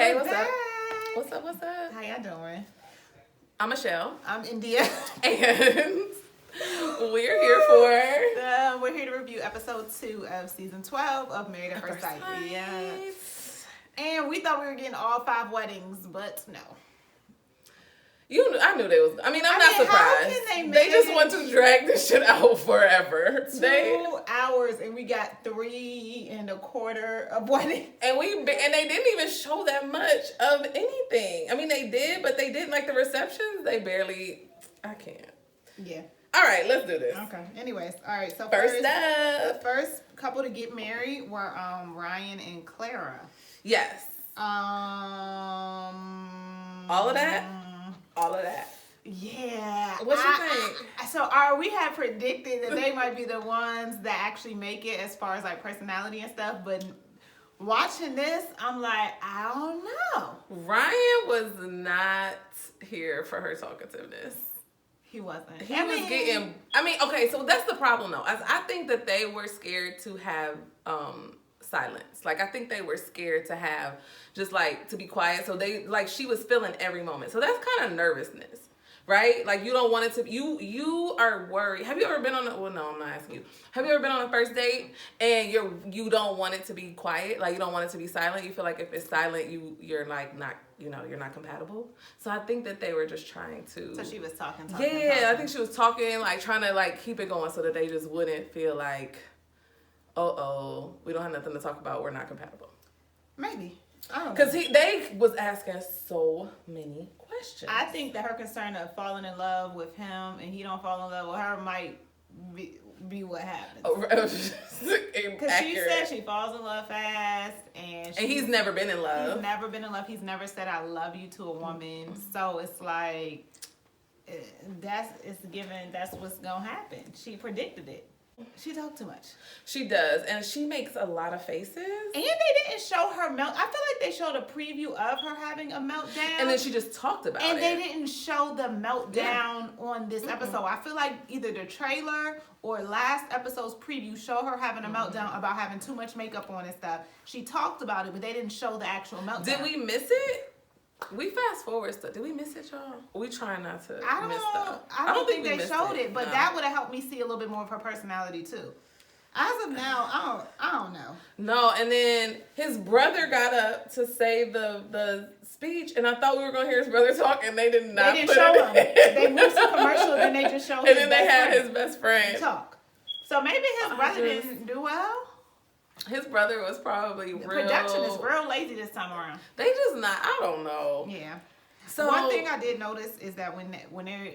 Hey, what's back. up? What's up? How y'all doing? I'm Michelle. I'm India. And we're here for... we're here to review episode 2 of season 12 of Married at First Sight. Yes. And we thought we were getting all 5 weddings, but no. I knew they was... I'm not surprised. How can they just want to drag this shit out forever. 2 hours and we got 3.25 of weddings. And they didn't even show that much of anything. I mean, they did, but they didn't. Like the receptions, they barely... I can't. Yeah. All right, let's do this. Okay. Anyways, all right. So first up, the first couple to get married were Ryan and Clara. Yes. All of that. Yeah. What you think? We had predicted that they might be the ones that actually make it as far as like personality and stuff, but watching this, I'm like, I don't know. Ryan was not here for her talkativeness. He wasn't. Okay, so that's the problem though. I think that they were scared to have silence. Like I think they were scared to have just like to be quiet. So she was feeling every moment. So that's kind of nervousness. Right? Like you don't want it to you are worried. Have you ever been on no, I'm not asking you. Have you ever been on a first date and you don't want it to be quiet? Like you don't want it to be silent. You feel like if it's silent, you're like not, you're not compatible. So I think that they were just trying to. So she was talking. Yeah, I think she was talking, like trying to like keep it going so that they just wouldn't feel like, we don't have nothing to talk about. We're not compatible. Maybe. I don't know. Because they was asking so many questions. I think that her concern of falling in love with him and he don't fall in love with her might be what happens. Because she said she falls in love fast and he's never been in love. He's never been in love. He's never said I love you to a woman. So it's like that's what's gonna happen. She predicted it. She talked too much. She does, and she makes a lot of faces. And they didn't show her melt. I feel like they showed a preview of her having a meltdown. And then she just talked about it. And they didn't show the meltdown on this episode. I feel like either the trailer or last episode's preview show her having a meltdown about having too much makeup on and stuff. She talked about it, but they didn't show the actual meltdown. Did we miss it? We fast forward stuff. Did we miss it, y'all? We try not to miss stuff. I don't think they showed it, but that would have helped me see a little bit more of her personality too. As of now, I don't know. No, and then his brother got up to say the speech, and I thought we were gonna hear his brother talk, and they did not. They didn't show him. They moved to commercial, and they just showed. And then they had his best friend talk. So maybe his brother didn't do well. His brother was probably the production is real lazy this time around. They just not. I don't know. Yeah. So one thing I did notice is that when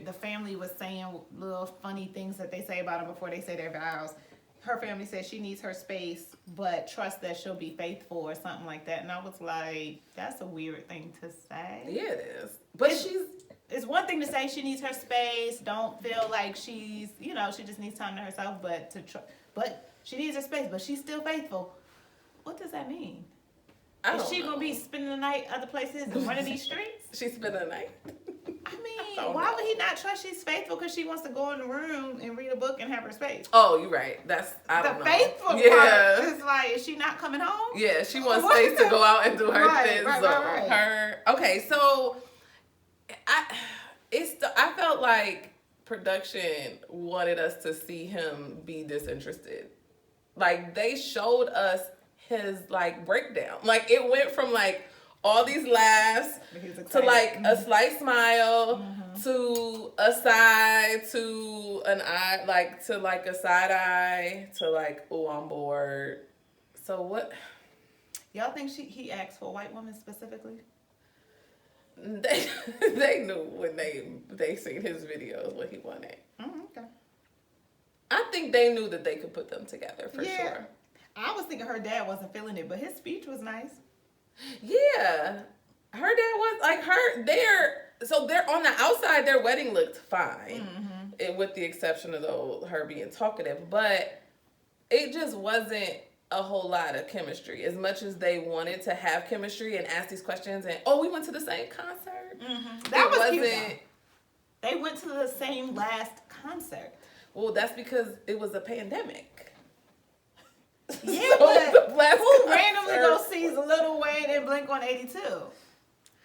the family was saying little funny things that they say about him before they say their vows, her family said she needs her space, but trust that she'll be faithful or something like that. And I was like, that's a weird thing to say. Yeah, it is. But it's one thing to say she needs her space. Don't feel like she's, she just needs time to herself. But she needs her space, but she's still faithful. What does that mean? Is she going to be spending the night other places in one of these streets? She's spending the night. I mean, why would he not trust she's faithful? Because she wants to go in the room and read a book and have her space. Oh, you're right. I don't know. The faithful part is like, is she not coming home? Yeah, she wants space to go out and do her thing. Right. Okay, so I felt like production wanted us to see him be disinterested. Like they showed us his like breakdown. Like it went from like all these laughs to like a slight smile to a side to an eye, like to like a side eye to like, oh, I'm bored. So what? Y'all think he asked for a white woman specifically? They knew when they seen his videos what he wanted. Okay. I think they knew that they could put them together for sure. I was thinking her dad wasn't feeling it, but his speech was nice. Yeah. Her dad was like so they're on the outside, their wedding looked fine. With the exception of her being talkative. But it just wasn't a whole lot of chemistry. As much as they wanted to have chemistry and ask these questions and we went to the same concert. That was cute. They went to the same last concert. Well, that's because it was a pandemic. Yeah, So but who randomly go sees Lil Wayne and Blink-182?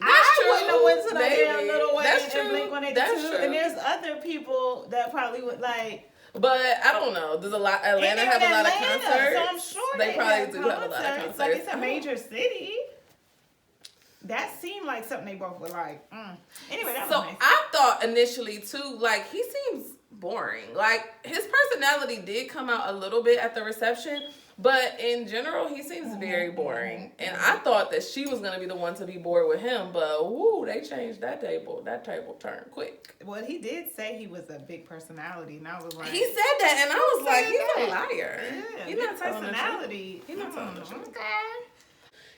I wouldn't have went to the damn Lil Wayne and Blink-182. That's true. And there's other people that probably would like. But I don't know. Does Atlanta have a lot of concerts? So I'm sure they probably do have a lot of concerts. Like it's a major city. That seemed like something they both were like. Anyway, that was nice. I thought initially too, like he seems boring. Like his personality did come out a little bit at the reception, but in general, he seems very boring. And I thought that she was gonna be the one to be bored with him, but woo, they changed that table. That table turned quick. Well, he did say he was a big personality, and I was like, he said that, and I was like, he's a liar. Yeah, He's not telling personality. He's not telling the truth. Okay.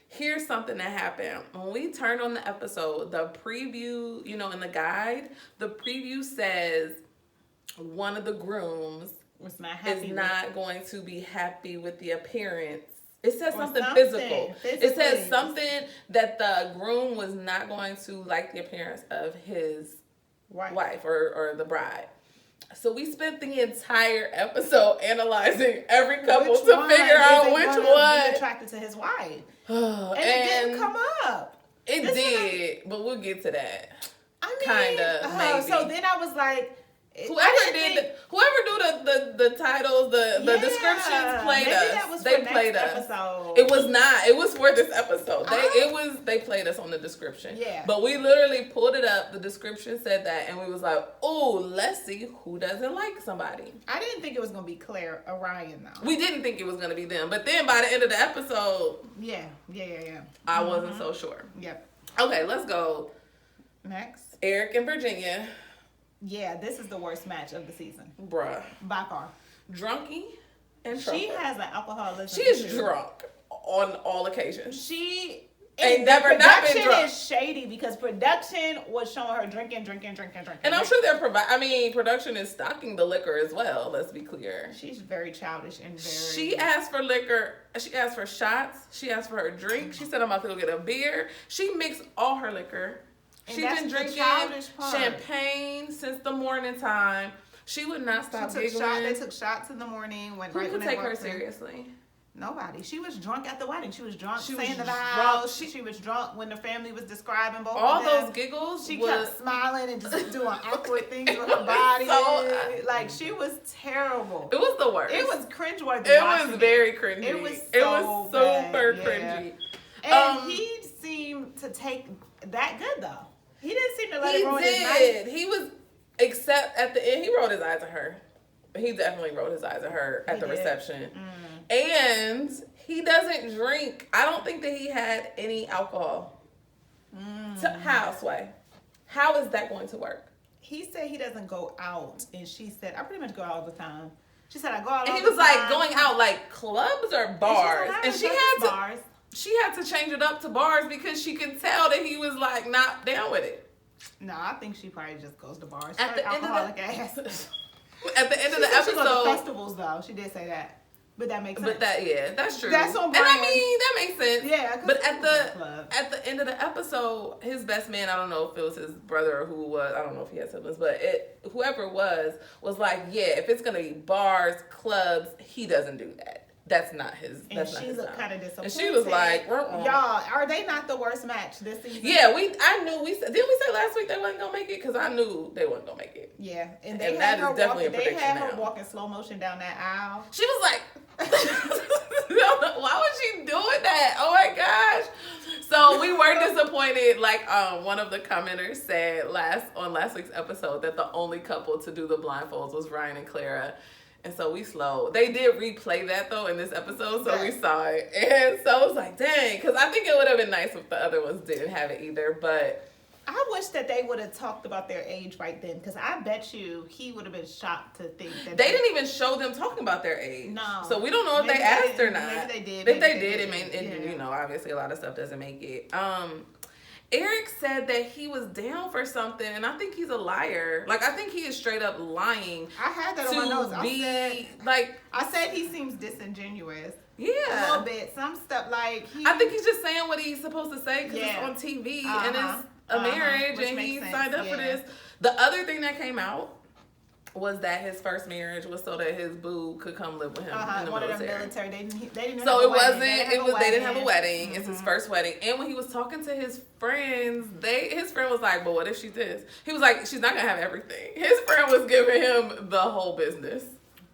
Here's something that happened. When we turned on the episode, the preview, in the guide, the preview says one of the grooms is not going to be happy with the appearance. It says something physical. It says something that the groom was not going to like the appearance of his wife or the bride. So we spent the entire episode analyzing every couple to figure out which one be attracted to his wife. And it didn't come up. It did, but we'll get to that. I mean, kind of. Maybe. So then I was like, whoever do the titles, the descriptions played us. That was they for played next us. Episode. It was not. It was for this episode. They played us on the description. Yeah. But we literally pulled it up. The description said that, and we was like, oh, let's see who doesn't like somebody. I didn't think it was gonna be Clara or Ryan though. We didn't think it was gonna be them, but then by the end of the episode, yeah. I wasn't so sure. Yep. Okay, let's go next. Eric and Virginia. Yeah, this is the worst match of the season. Bruh. By far. Drunky and She has an alcoholism. She is drunk on all occasions. She ain't never not been drunk. Production is shady because production was showing her drinking. And I'm sure production is stocking the liquor as well, let's be clear. She's very childish and very... She asked for liquor. She asked for shots. She asked for her drink. She said, I'm about to go get a beer. She mixed all her liquor. She's been drinking champagne since the morning time. She would not stop giggling. They took shots in the morning. Who could take her seriously? Nobody. She was drunk at the wedding. She was drunk saying the vows. She was drunk when the family was describing both all of them. those giggles. She kept smiling and just doing awkward things with her body. Like she was terrible. It was the worst. It was cringeworthy. It was very cringy. It was super cringy. And he seemed to take that good though. He didn't seem to let it ruin his night. He was, except at the end, he rolled his eyes at her. He definitely rolled his eyes at her at the reception. And he doesn't drink. I don't think that he had any alcohol. How, Sway? How is that going to work? He said he doesn't go out. And she said, I pretty much go out all the time. She said, I go out all the time. And he was like, going out like clubs or bars? And she had to... Bars. She had to change it up to bars because she could tell that he was like not down with it. No, I think she probably just goes to bars. At the end of the ass. At the end of the episode, she goes to festivals though. She did say that, but that makes sense. But that's true. That's on Brian. And I mean that makes sense. Yeah. But at the end of the episode, his best man, I don't know if it was his brother or who it was. I don't know if he had siblings, but whoever it was like, yeah, if it's gonna be bars, clubs, he doesn't do that. That's not his. And she looked kind of disappointed. And she was like, "Y'all, are they not the worst match this season?" Yeah, I knew. Didn't we say last week they wasn't gonna make it? Because I knew they wasn't gonna make it. Yeah, and that is definitely a prediction. They had her walking slow motion down that aisle. She was like, "Why was she doing that? Oh my gosh!" So we were disappointed. Like one of the commenters said on last week's episode that the only couple to do the blindfolds was Ryan and Clara. And so we slowed. They did replay that though in this episode, so we saw it. And so I was like, dang, because I think it would have been nice if the other ones didn't have it either. But I wish that they would have talked about their age right then, because I bet you he would have been shocked to think that they didn't even show them talking about their age. No. So we don't know if they asked or not. Maybe they did. If they did, it may, obviously a lot of stuff doesn't make it. Eric said that he was down for something, and I think he's a liar. Like, I think he is straight up lying. I had that on my notes. I said he seems disingenuous. Yeah. A little bit. Some stuff like I think he's just saying what he's supposed to say because it's on TV and it's a marriage and he signed up for this. The other thing that came out was that his first marriage was so that his boo could come live with him in the one military. Of them military. They didn't. So have it a wasn't. wedding. They didn't have a wedding. It's his first wedding. And when he was talking to his friends, his friend was like, "But what if she did?" He was like, "She's not gonna have everything." His friend was giving him the whole business.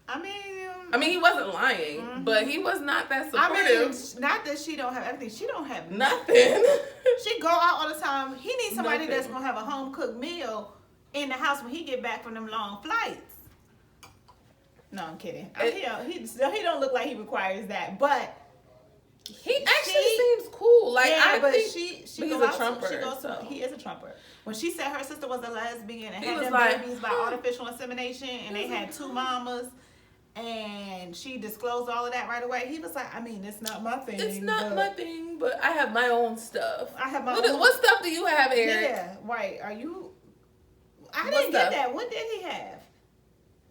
I mean, he wasn't lying, but he was not that supportive. Not that she don't have everything. She don't have nothing. She go out all the time. He needs somebody that's gonna have a home cooked meal in the house when he get back from them long flights. No, I'm kidding. He don't look like he requires that, but he actually seems cool. Like he's a trumper. He is a trumper. When she said her sister was a lesbian and had them babies by artificial insemination, and they had 2 mamas, and she disclosed all of that right away, he was like, I mean, it's not my thing. It's not my thing, but I have my own stuff. I have my own. What stuff do you have, Eric? Yeah, right. I didn't get that. What did he have?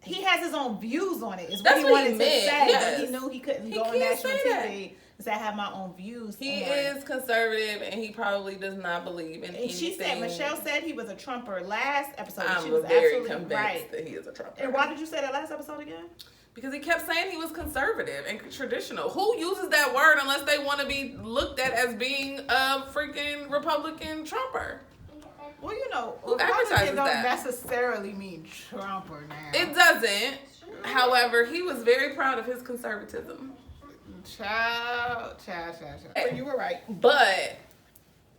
He has his own views on it. Is what he wanted to say. Yes. But he knew he couldn't go on national TV and say, I have my own views. He is conservative, and he probably does not believe in anything. Michelle said he was a Trumper last episode. I'm she was very absolutely convinced that he is a Trumper. And why did you say that last episode again? Because he kept saying he was conservative and traditional. Who uses that word unless they want to be looked at as being a freaking Republican Trumper? Well, who advertises don't that? Necessarily mean Trumper now. It doesn't. However, he was very proud of his conservatism. Child. But you were right. But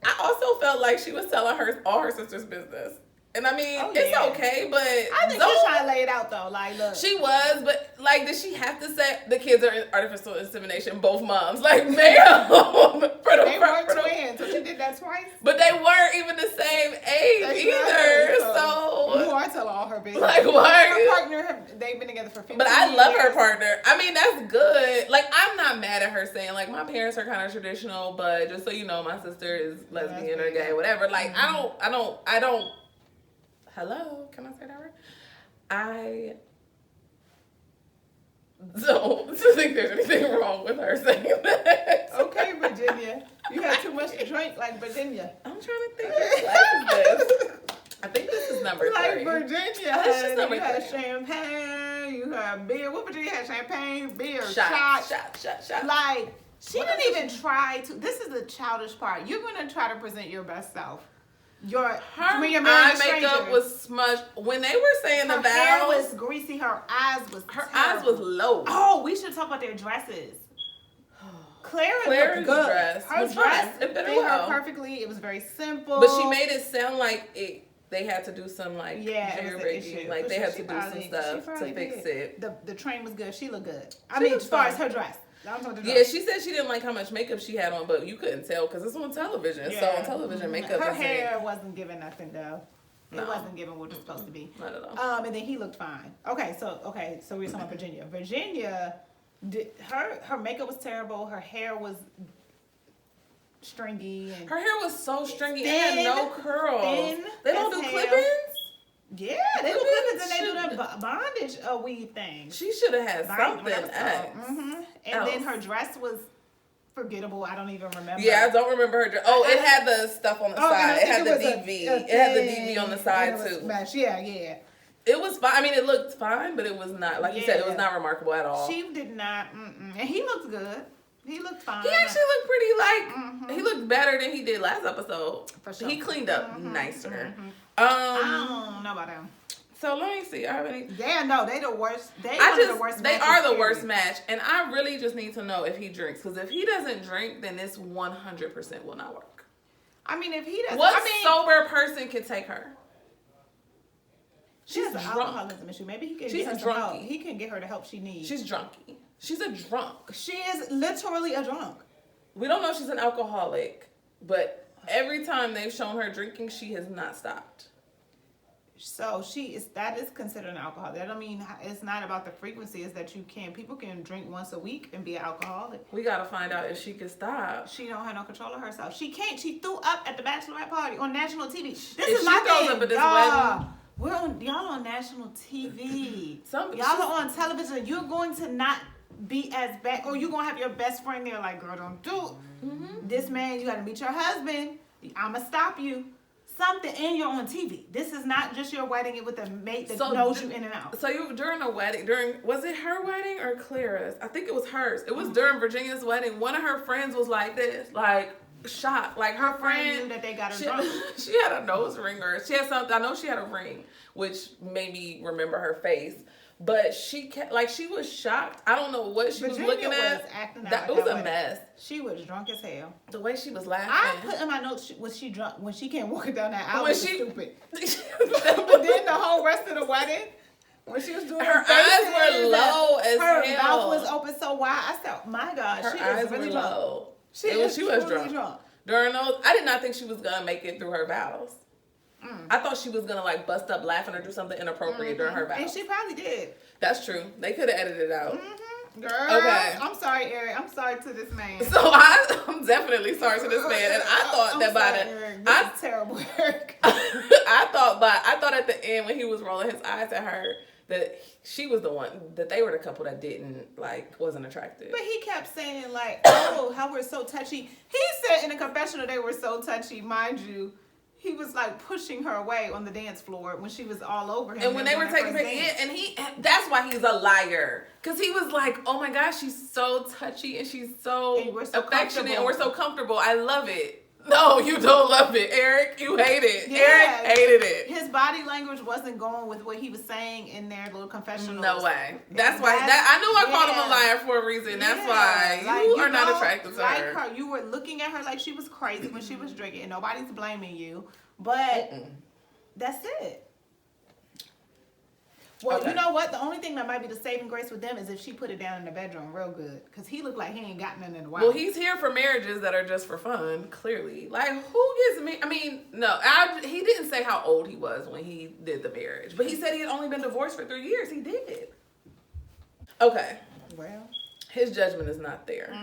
I also felt like she was telling all her sister's business. And I mean, it's okay, but I think she's trying to lay it out though. Like, look, she was, but like, did she have to say the kids are in artificial insemination? Both moms, like, ma'am, they were twins, so she did that twice. But they weren't even the same age either. So you are telling all her business. Like, why? Her partner, they've been together for 15 But I years. love her partner. I mean, that's good. Like, I'm not mad at her saying, like, my parents are kind of traditional, but just so you know, my sister is lesbian or gay, whatever. Like, I don't. Hello, can I say that right? I don't think there's anything wrong with her saying that. Okay, Virginia. You had too much to drink like Virginia. I'm trying to think which class is this. I think this is number 3. Like Virginia. It's just number 3. You had champagne, you had beer. What Virginia had? Champagne, beer, shot. Like, she didn't even try to. This is the childish part. You're going to try to present your best self. Her eye makeup was smudged. When they were saying the vows, her hair was greasy. Her eyes was low. Oh, we should talk about their dresses. Clara's looked good. Her dress fit her perfectly. It was very simple. But she made it sound like they had to do some hair rigging. Like they had to do some stuff to fix it. The train was good. She looked good. I mean, as far as her dress. Yeah, she said she didn't like how much makeup she had on, but you couldn't tell because it's on television. Yeah. So on television, makeup. Her hair wasn't giving nothing though. It wasn't giving what it was supposed to be. Not at all. And then he looked fine. Okay, so we were talking about Virginia. Virginia, her makeup was terrible. Her hair was stringy. And her hair was so stringy. It had no curls. They don't do clip-ins? Yeah, they do clip-ins and they do that bondage weave thing. She should have had something And then her dress was forgettable. I don't even remember. Yeah, I don't remember her dress. Oh, it had the stuff on the side. It had the DV. It had the DV on the side too. Yeah. It was fine. I mean, it looked fine, but it was not, like you said, it was not remarkable at all. She did not. And he looked good. He looked fine. He actually looked pretty, he looked better than he did last episode. For sure. He cleaned up nicer. I don't know about him. So let me see. I have any? Yeah, no, they the worst. They are the worst match, and I really just need to know if he drinks. Because if he doesn't drink, then this 100% will not work. I mean, if he doesn't, what sober person can take her? She's an alcoholism issue. Maybe he can get her some help. He can get her the help she needs. She's drunky. She's a drunk. She is literally a drunk. We don't know if she's an alcoholic, but every time they've shown her drinking, she has not stopped. So that is considered an alcoholic. That don't mean it's not about the frequency. It's that people can drink once a week and be an alcoholic. We gotta find out if she can stop. She don't have no control of herself. She can't. She threw up at the bachelorette party on national TV. This if is my thing. Up at this wedding, y'all on national TV. Y'all are on television. You're going to not be as bad, or you're gonna have your best friend there like, girl, don't do it. This man, you gotta meet your husband. I'ma stop you. something, and you're on TV. This is not just your wedding with a mate that knows you in and out. So you during a wedding, was it her wedding or Clara's? I think it was hers. It was during Virginia's wedding. One of her friends was like this, like shocked. Like her friend knew that they got her drunk. She had a nose ring or she had something. I know she had a ring, which made me remember her face. But she was shocked. I don't know what she was looking at. Acting that was a mess. She was drunk as hell. The way she was laughing. I put in my notes, was she drunk when she came walking down that aisle? Was stupid. But then the whole rest of the wedding, when she was doing her eyes were low as hell. Her mouth was open so wide. I said, "My God, her she eyes is really were low." She was drunk. During those, I did not think she was gonna make it through her vows. I thought she was gonna like bust up laughing or do something inappropriate during her vows. And she probably did. That's true. They could have edited it out. Girl, okay. I'm sorry, Eric. I'm sorry to this man. So I'm definitely sorry to this man, and I thought this is terrible, Eric. I thought at the end when he was rolling his eyes at her that she was the one, that they were the couple that wasn't attractive. But he kept saying like, oh, how we're so touchy. He said in a confessional they were so touchy, mind you. He was like pushing her away on the dance floor when she was all over him. And when they were taking pictures, that's why he's a liar. Because he was like, oh my gosh, she's so touchy and she's so affectionate and we're so comfortable. I love it. No, you don't love it, Eric. You hate it. Yeah, Eric hated it. His body language wasn't going with what he was saying in their little confessionals. No way. That's why. I knew I called him a liar for a reason. That's why you are not attracted to her. You were looking at her like she was crazy when she was drinking, and nobody's blaming you. But that's it. Well, you know what? The only thing that might be the saving grace with them is if she put it down in the bedroom real good. Because he looked like he ain't got nothing in a while. Well, he's here for marriages that are just for fun, clearly. Like, who gets me? I mean, no. He didn't say how old he was when he did the marriage. But he said he had only been divorced for 3 years. He did. Okay. Well. His judgment is not there.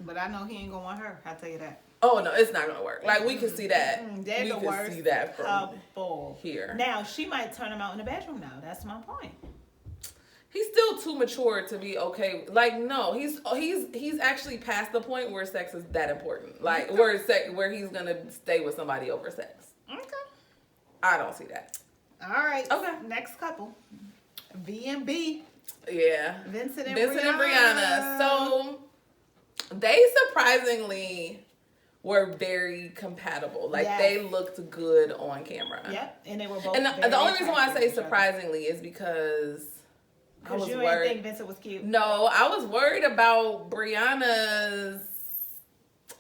But I know he ain't going to want her. I'll tell you that. Oh, no, it's not going to work. Like, we can see that. They're the worst see that from couple here. Now, she might turn him out in the bedroom now. That's my point. He's still too mature to be okay. Like, no, he's actually past the point where sex is that important. Like, where he's going to stay with somebody over sex. Okay. I don't see that. All right. Okay. Next couple. V&B. Yeah. Vincent and Brianna. So, they surprisingly were very compatible. Like, they looked good on camera. Yep, and they were both. And the only reason why I say surprisingly is because I was you worried. Didn't think Vincent was cute. No, I was worried about Brianna's.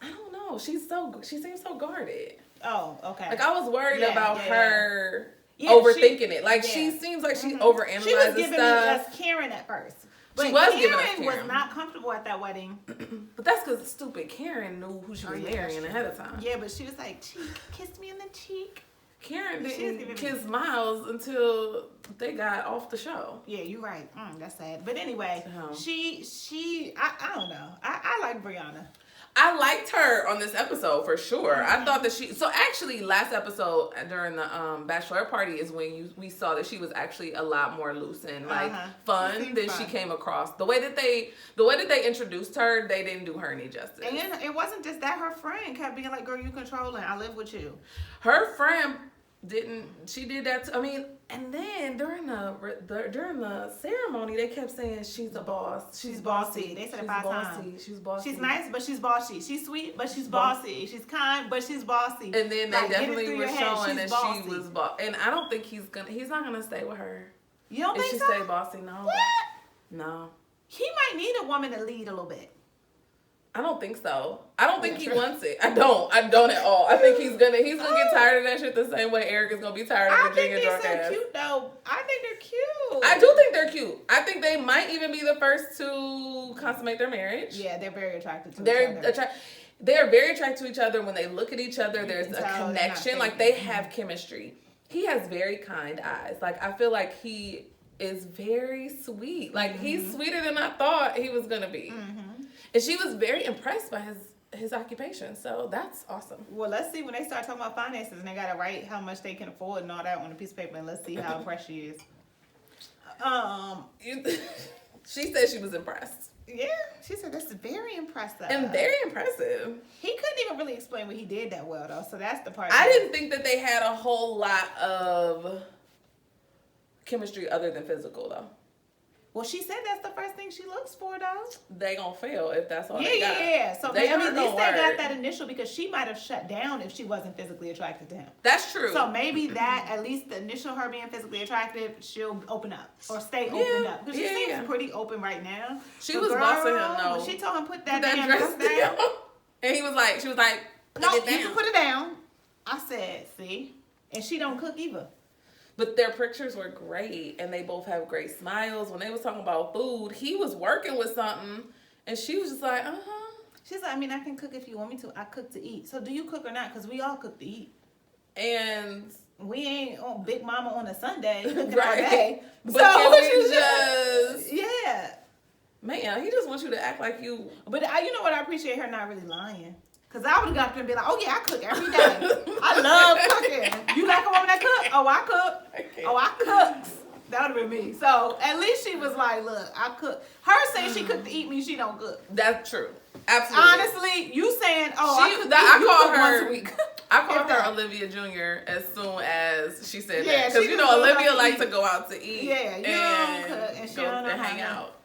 I don't know. She seems so guarded. Oh, okay. Like, I was worried about her overthinking it. Like, she seems like she overanalyzes She was giving stuff. me as Karen at first. But she was Karen was not comfortable at that wedding. But that's because stupid Karen knew who she was marrying ahead of time. Yeah, but she was like, cheek, kiss me in the cheek. Karen didn't kiss Miles until they got off the show. Yeah, you're right. That's sad. But anyway, I don't know. I like Brianna. I liked her on this episode for sure. I thought that so actually last episode during the bachelorette party is when we saw that she was actually a lot more loose and fun than she came across. The way that they introduced her, they didn't do her any justice. And it wasn't just that. Her friend kept being like, girl, you controlling. I live with you. Her friend she did that too. I mean, and then during the ceremony, they kept saying she's a boss. She's bossy. They said it 5 times. She's bossy. She's nice, but she's bossy. She's sweet, but she's bossy. She's kind, but she's bossy. And then they definitely were showing that she was bossy. And I don't think he's not gonna stay with her. You don't think so? If she stay bossy, no. What? No. He might need a woman to lead a little bit. I don't think so. I don't think he wants it. I don't at all. I think he's gonna get tired of that shit the same way Eric is gonna be tired of Virginia drunk ass. I think they're so cute though. I think they're cute. I do think they're cute. I think they might even be the first to consummate their marriage. Yeah, they're very attracted to each other. They're very attracted to each other. When they look at each other, there's a connection. Like, they have chemistry. He has very kind eyes. Like, I feel like he is very sweet. Like, he's sweeter than I thought he was gonna be. And she was very impressed by his occupation. So that's awesome. Well, let's see when they start talking about finances and they got to write how much they can afford and all that on a piece of paper. And let's see how impressed she is. She said she was impressed. Yeah, she said that's very impressive. And very impressive. He couldn't even really explain what he did that well, though. So that's the part. I didn't think that they had a whole lot of chemistry other than physical, though. Well, she said that's the first thing she looks for, though. They gonna fail if that's all they got. Yeah. So they at least they got that initial because she might have shut down if she wasn't physically attracted to him. That's true. So maybe that, at least the initial her being physically attractive, she'll open up or stay open up. Because she seems pretty open right now. She was bossing him, though. She told him put that damn dress down. And she was like, no, you can put it down. I said, see? And she don't cook either. But their pictures were great, and they both have great smiles. When they was talking about food, he was working with something, and she was just like, She's like, I mean, I can cook if you want me to. I cook to eat. So do you cook or not? Because we all cook to eat. And we ain't on Big Mama on a Sunday cooking all day. But so can we just... Yeah. Man, he just wants you to act like you... But you know what? I appreciate her not really lying. Because I would have got up and be like, oh, yeah, I cook every day. I love cooking. You like a woman that cook? Oh, I cook. Oh, I cook. That would have been me. So at least she was like, look, I cook. Her saying she cooked to eat means she don't cook. That's true. Absolutely. Honestly, you saying, I call her once a week. I called her Olivia Jr. as soon as she said that. Because, Olivia likes to go out to eat. Yeah, you don't cook. And she don't know hang out.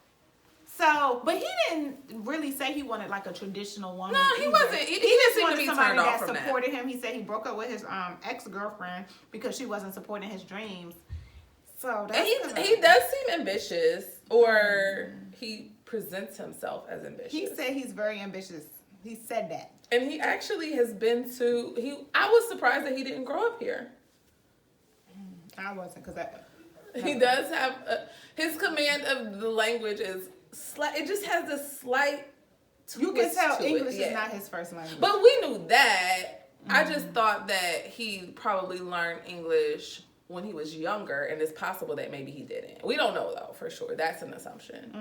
So, but he didn't really say he wanted like a traditional woman. No, he wasn't. He didn't seem to be turned off from that. Supported him. He said he broke up with his ex-girlfriend because she wasn't supporting his dreams. So that's he does seem ambitious, or he presents himself as ambitious. He said he's very ambitious. He said that. And he actually has been to. I was surprised that he didn't grow up here. I wasn't because he does have his command of the language is. It just has this slight twist. You can tell English is not his first language. But we knew that. I just thought that he probably learned English when he was younger, and it's possible that maybe he didn't. We don't know, though, for sure. That's an assumption.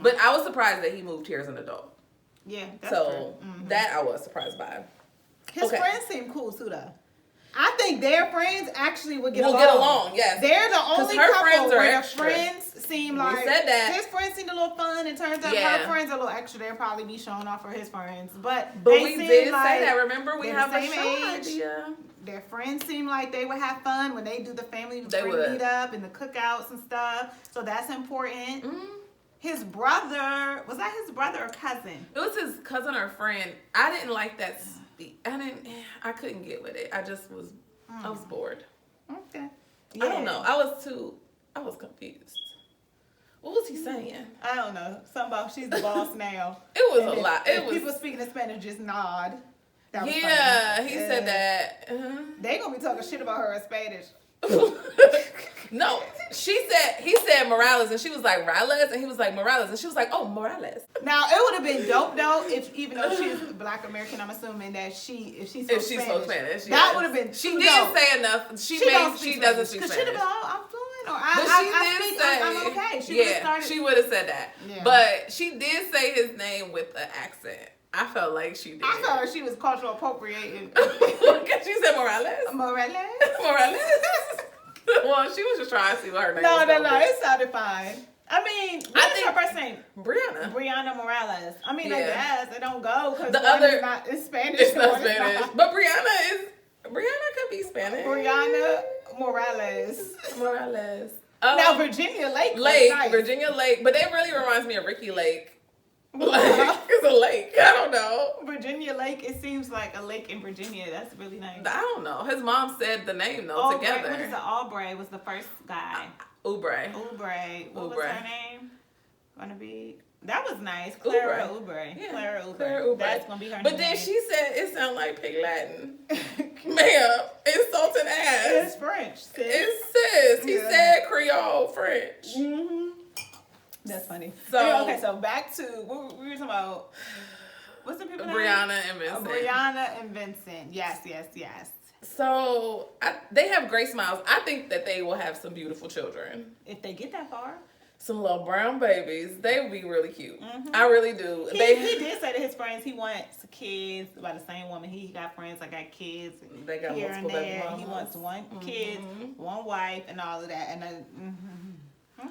But I was surprised that he moved here as an adult. Yeah, that's true. That I was surprised by. His friends seem cool, too, though. I think their friends actually would get along. Get along, yes. They're the only couple where the friends seem like... We said that. His friends seemed a little fun. It turns out her friends are a little extra. They'll probably be showing off for his friends. But we did say that. Remember, we have the a show idea. Their friends seem like they would have fun when they do the family meet up and the cookouts and stuff. So that's important. His brother... Was that his brother or cousin? It was his cousin or friend. I didn't like that... I couldn't get with it. I just was, I was bored. Okay. Yeah. I don't know. I was confused. What was he saying? I don't know. Something about she's the boss now. It was a lot. It was people speaking in Spanish just nod. That was funny. He said that. They gonna be talking shit about her in Spanish. No, he said Morales, and she was like Morales, and he was like Morales, and she was like, oh, Morales. Now it would have been dope though if, even though she's Black American, I'm assuming that if she spoke Spanish, that would have been. She didn't say enough. She doesn't speak Spanish. Because she'd have been, I'm fluent, or I'm okay. She would have said that, but she did say his name with an accent. I felt like she did. I felt like she was cultural appropriating. She said Morales. Morales. Well, she was just trying to see what her name was. No. It sounded fine. I mean, what's her first name? Brianna Morales. I mean, I guess it don't go because the other is not it's Spanish. It's not Spanish. But Brianna could be Spanish. Brianna Morales. Now Virginia Lake. Nice. Virginia Lake. But that really reminds me of Ricky Lake. Like, it's a lake. I don't know. Virginia Lake. It seems like a lake in Virginia. That's really nice. I don't know. His mom said the name though together. What is it? Aubrey was the first guy. Oubre. What was her name? Gonna be. That was nice. Clara Oubre. Yeah. Clara Oubre. That's gonna be her name. But then she said it sounded like Pig Latin. Ma'am, insulting ass. It's French. Sis. It's sis. He said Creole French. That's funny. So back to what we were talking about. What's the people name? Brianna and Vincent. Brianna and Vincent. Yes. So they have great smiles. I think that they will have some beautiful children if they get that far. Some little brown babies. They would be really cute. I really do. He did say to his friends he wants kids by the same woman. He got friends that got kids. They got here multiple and there. He wants one kid, one wife, and all of that. And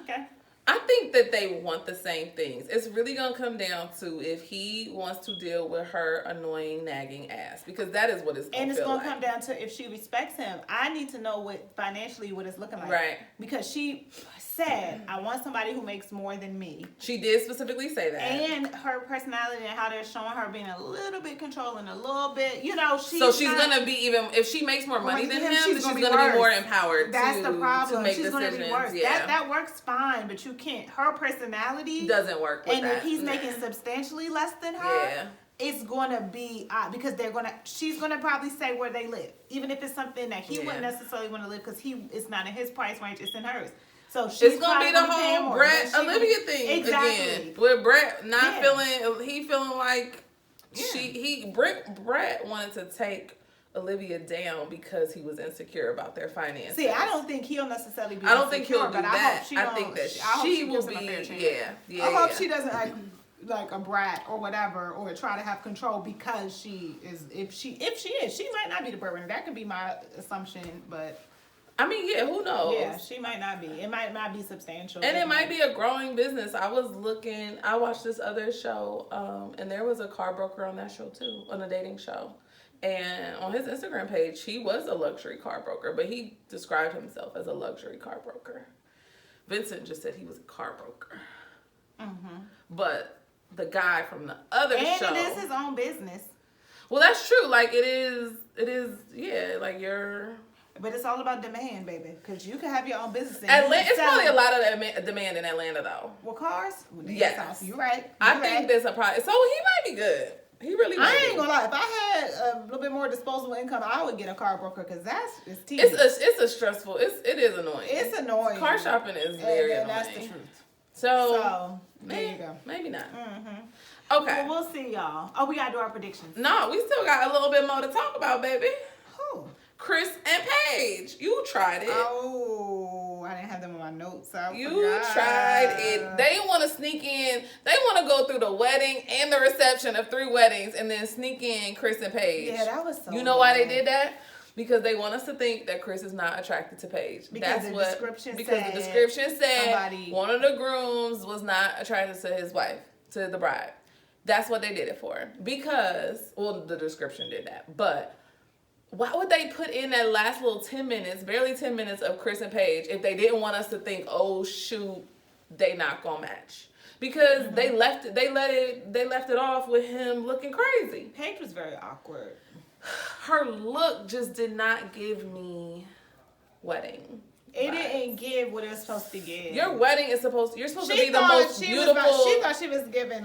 okay. I think that they want the same things. It's really going to come down to if he wants to deal with her annoying, nagging ass. Because that is what it's going to feel like. And it's going to come down to if she respects him. I need to know what financially what it's looking like. Right. Because she said, I want somebody who makes more than me. She did specifically say that. And her personality and how they're showing her being a little bit controlling, a little bit, you know, she's going to be even, if she makes more money than him, she's going to be more empowered That's the problem. To make she's decisions. She's going to be worse. Yeah. That works fine, but you can't, her personality doesn't work with and that. if he's making substantially less than her, yeah. It's going to be because she's going to probably say where they live, even if it's something that he wouldn't necessarily want to live because it's not in his price range, it's in hers. So she's it's gonna be the whole Brett Olivia thing again. With Brett not feeling like Brett wanted to take Olivia down because he was insecure about their finances. See, I don't think he'll necessarily be. I don't think he'll do but that. I think that she will be. Yeah. I hope she doesn't act like a brat or whatever, or try to have control because she is. If she is, she might not be the breadwinner. That could be my assumption, but. I mean, yeah, who knows? Yeah, she might not be. It might not be substantial. And it might be a growing business. I watched this other show, and there was a car broker on that show too, on a dating show. And on his Instagram page, he was a luxury car broker, but he described himself as a luxury car broker. Vincent just said he was a car broker. Mm-hmm. But the guy from the other show. And it is his own business. Well, that's true. Like, it is, yeah, like you're... But it's all about demand, baby. Because you can have your own business. It's probably a lot of demand in Atlanta, though. Well, cars? Yes. You're right. I think there's a problem. So he might be good. He really might I ain't gonna lie. If I had a little bit more disposable income, I would get a car broker because it's tedious. It's a stressful. It is annoying. It's annoying. Car shopping is very annoying. That's the truth. So there you go. Maybe not. Mm-hmm. Okay. Well, we'll see, y'all. Oh, we gotta do our predictions. No, we still got a little bit more to talk about, baby. Who? Chris and Paige. You tried it. Oh, I didn't have them on my notes. So you tried it. They want to sneak in. They want to go through the wedding and the reception of 3 weddings and then sneak in Chris and Paige. Yeah, that was so You know why they did that? Because they want us to think that Chris is not attracted to Paige. Because the description said one of the grooms was not attracted to his wife, to the bride. That's what they did it for. Because, well, the description did that. But why would they put in that last little 10 minutes, barely 10 minutes of Chris and Paige if they didn't want us to think, oh shoot, they not gonna match? Because they left it off with him looking crazy. Paige was very awkward. Her look just did not give me wedding. It didn't give what it was supposed to give. Your wedding is supposed to be the most beautiful. She thought she was giving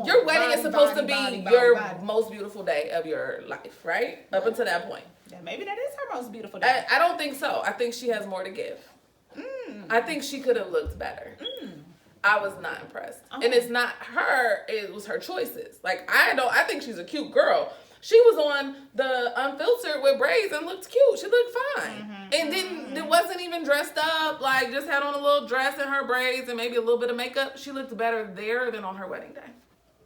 your wedding is supposed to be your most beautiful day of your life, right? Up until that point. Yeah, maybe that is her most beautiful day. I don't think so. I think she has more to give. I think she could have looked better. I was not impressed. And it's not her, it was her choices. Like, I think she's a cute girl. She was on the Unfiltered with braids and looked cute. She looked fine. And it wasn't even dressed up, like just had on a little dress and her braids and maybe a little bit of makeup. She looked better there than on her wedding day.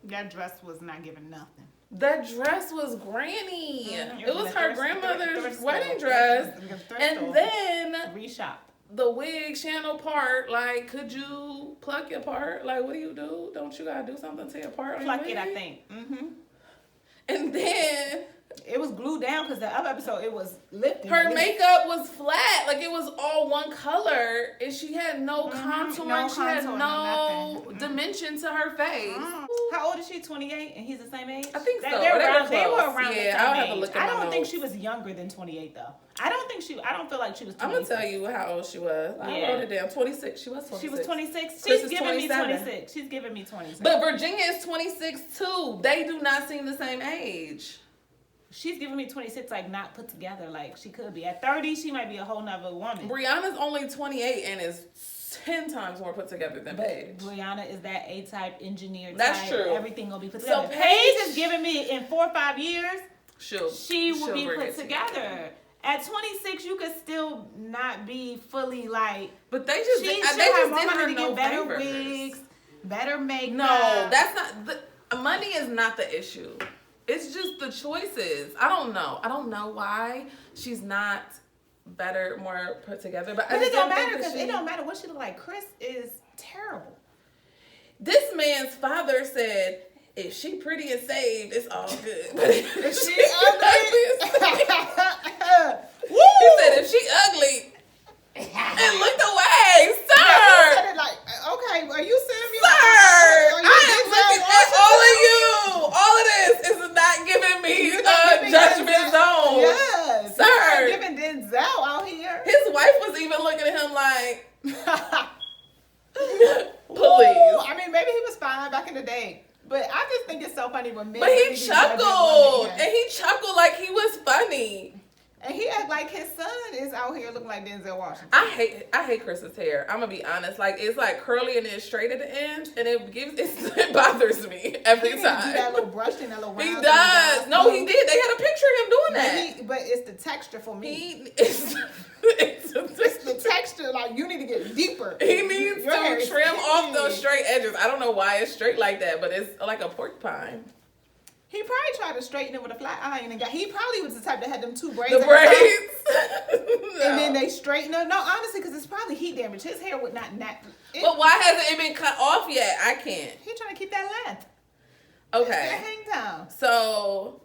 That dress was not giving nothing. That dress was granny. It was her grandmother's wedding dress. And then reshop. The wig channel part, like, could you pluck your part? Like, what do? Don't you gotta do something to your part? Pluck it, I think. And then it was glued down because the other episode it was lifted. Her makeup was flat, like it was all one color, and she had no contour. She had no dimension to her face. How old is she? 28, and he's the same age. I think so. They were around the same age. I'll have to look at my I don't think notes. she was younger than 28 though. I don't feel like she was 26. I'm gonna tell you how old she was. I wrote it down. 26. She was 26. She was 26. Chris She's giving me 26. She's giving me 26. But Virginia is 26 too. They do not seem the same age. She's giving me 26, like not put together, like she could be. At 30, she might be a whole nother woman. Brianna's only 28 and is 10 times more put together than Paige. Brianna is that A-type engineer. That's true. Everything gonna be put together. So Paige is giving me in 4 or 5 years. She will be put together. At 26, you could still not be fully like. But they just did her to get better wigs, better makeup. No, that's not the money is not the issue. It's just the choices. I don't know why she's not better, more put together. But it don't matter because it don't matter what she look like. Chris is terrible. This man's father said, if she pretty and saved, it's all good. But if she ugly, he said, if she ugly, and looked away, sir. Yeah, said it like, okay, are you serious? Sir, I am looking at all of you. All of this is not giving me a judgment zone. Yes. Sir. You're not giving Denzel out here. His wife was even looking at him like, please. Ooh, I mean, maybe he was fine back in the day. But I just think it's so funny when men. But he chuckled. And he chuckled like he was funny. And he act like his son is out here looking like Denzel Washington. I hate Chris's hair. I'm gonna be honest. Like, it's like curly and then straight at the end, and it bothers me every time. He do that little brush and that little round. He does. No, he did. They had a picture of him doing that. But it's the texture for me. It's the texture. Like, you need to get deeper. He needs to trim off those straight edges. I don't know why it's straight like that, but it's like a porcupine. He probably tried to straighten it with a flat iron and he probably was the type that had them two braids. The braids. No. And then they straightened it. No, honestly, because it's probably heat damage. His hair would not. But why hasn't it been cut off yet? I can't. He's trying to keep that length. Okay. Hang down. So,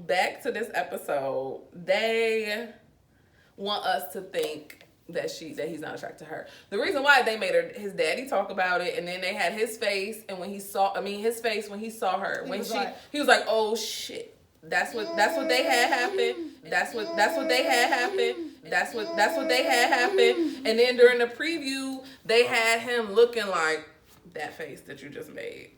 back to this episode. They want us to think that he's not attracted to her. The reason why they made his daddy talk about it, and then they had his face, and when he saw her, he was like, oh shit, that's what they had happen. That's what they had happen. That's what they had happen. And then during the preview, they had him looking like that face that you just made.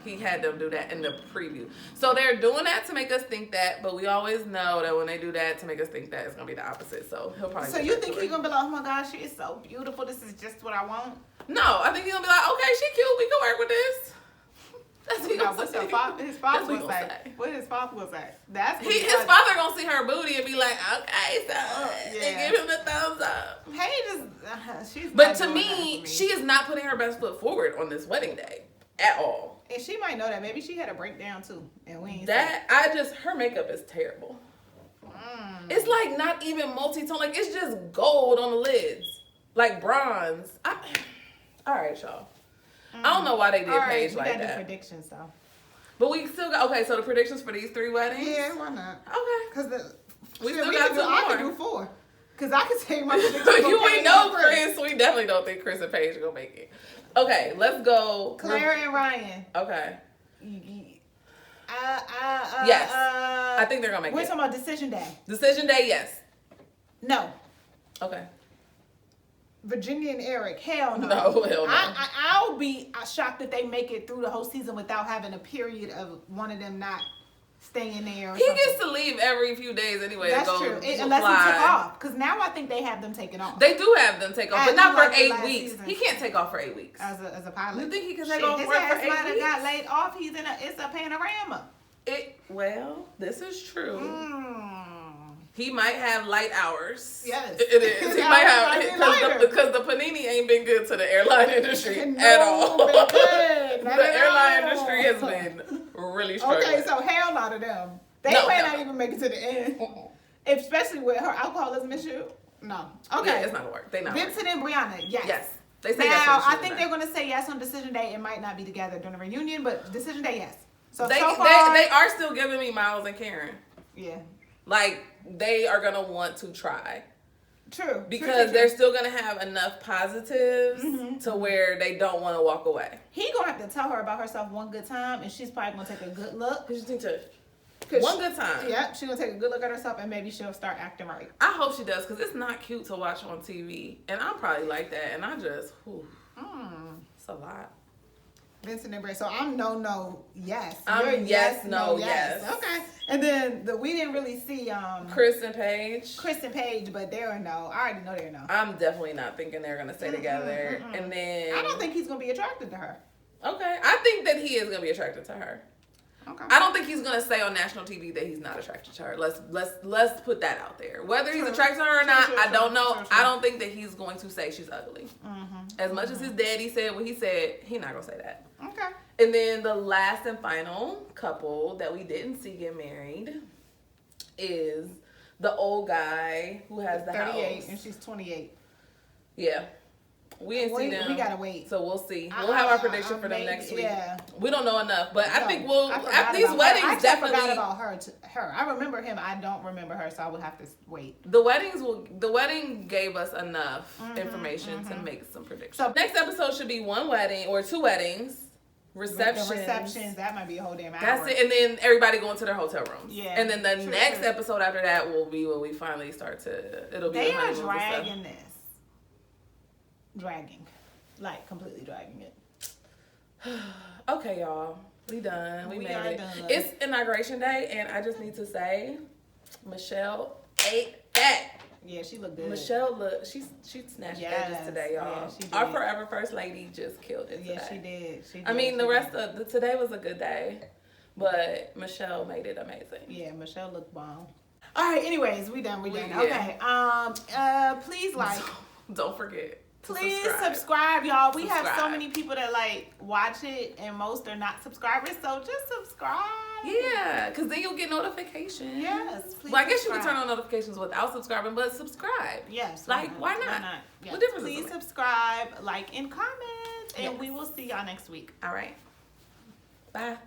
He had them do that in the preview. So they're doing that to make us think that, but we always know that when they do that to make us think that, it's going to be the opposite. So he'll probably... So you think he's going to be like, oh my gosh, she is so beautiful. This is just what I want? No, I think he's going to be like, okay, she cute. We can work with this. That's what his father will say. What his father will say. His father going to see her booty and be like, okay, so... And give him the thumbs up. She's but to me, she is not putting her best foot forward on this wedding day. At all. And she might know that. Maybe she had a breakdown too. And we ain't her makeup is terrible. It's like not even multi-tone. Like, it's just gold on the lids. Like bronze. All right, y'all. I don't know why they did Paige like that. We got the predictions though. But we still got, okay, so the predictions for these 3 weddings? Yeah, why not? Okay. Because we still got 2 more. I can do 4. Because I can take my predictions. You ain't know Chris. We definitely don't think Chris and Paige are going to make it. Okay, let's go. Clara and Ryan. Okay. Yes. I think they're going to make it. We're talking about decision day. Decision day, yes. No. Okay. Virginia and Eric, hell no. No, hell no. I'll be shocked if they make it through the whole season without having a period of one of them not staying there. He gets to leave every few days anyway. That's to go true. Unless he took off. Because now I think they have them taken off. They do have them take off, but not for 8 weeks. Season. He can't take off for 8 weeks. As a pilot. You think he can take off for 8 weeks? Got laid off. It's a panorama. Well, this is true. He might have light hours. Yes. It is. He might have, because the panini ain't been good to the airline industry at all. The airline industry has been really struggling. Okay, so hell no to them. They may not even make it to the end. Especially with her alcoholism issue. No. Okay. Yeah, it's not gonna work. They not Vincent and Brianna, yes. Yes. They say now, I think they're gonna say yes on decision day. It might not be together during the reunion, but decision day, yes. So they are still giving me Miles and Karen. Yeah. Like, they are going to want to try. True. Because they're still going to have enough positives to where they don't want to walk away. He going to have to tell her about herself one good time, and she's probably going to take a good look. One good time. Yep, she's going to take a good look at herself, and maybe she'll start acting right. I hope she does, because it's not cute to watch on TV. And I'm probably like that, and I just, it's a lot. Vincent and Brianna. So I'm no, yes. I'm yes, no, yes. Okay. And then we didn't really see Chris and Paige, but they're a no. I already know they're no. I'm definitely not thinking they're gonna stay together. And then I don't think he's gonna be attracted to her. Okay. I think that he is gonna be attracted to her. Okay. I don't think he's gonna say on national TV that he's not attracted to her. Let's put that out there. Whether he's attracted to her or not, I don't know. I don't think that he's going to say she's ugly. As much as his daddy said what he said, he's not gonna say that. Okay. And then the last and final couple that we didn't see get married is the old guy who has the 38 house. and she's 28. Yeah. We didn't see them. We gotta wait. So we'll see. We'll have our prediction for them next week. Yeah. We don't know enough, but I think we'll. After these weddings, I definitely. forgot about her. I remember him. I don't remember her, so I would have to wait. The wedding gave us enough information to make some predictions. So next episode should be one wedding or two weddings. Receptions. The receptions, that might be a whole damn hour. That's it. And then everybody going to their hotel rooms. Yeah. And then the next episode after that will be when we finally start to. It'll be. They are dragging this. Like completely dragging it. Okay, y'all. We done. We made it. Done. It's inauguration day, and I just need to say, Michelle ate that. Yeah, she looked good. Michelle she snatched edges today, y'all. Yeah, she did. Our forever first lady just killed it today. Yeah, she did. I mean, the rest of today was a good day, but Michelle made it amazing. Yeah, Michelle looked bomb. All right. Anyways, we done. Yeah. Okay. Please like. Don't forget. Please subscribe, y'all. We have so many people that like watch it, and most are not subscribers. So just subscribe. Yeah, because then you'll get notifications. Yes. Please. Well, I guess you can turn on notifications without subscribing, but subscribe. Yes. Like, why not? Yes. What difference Please does it make? subscribe, like, and comment, and we will see y'all next week. All right. Bye.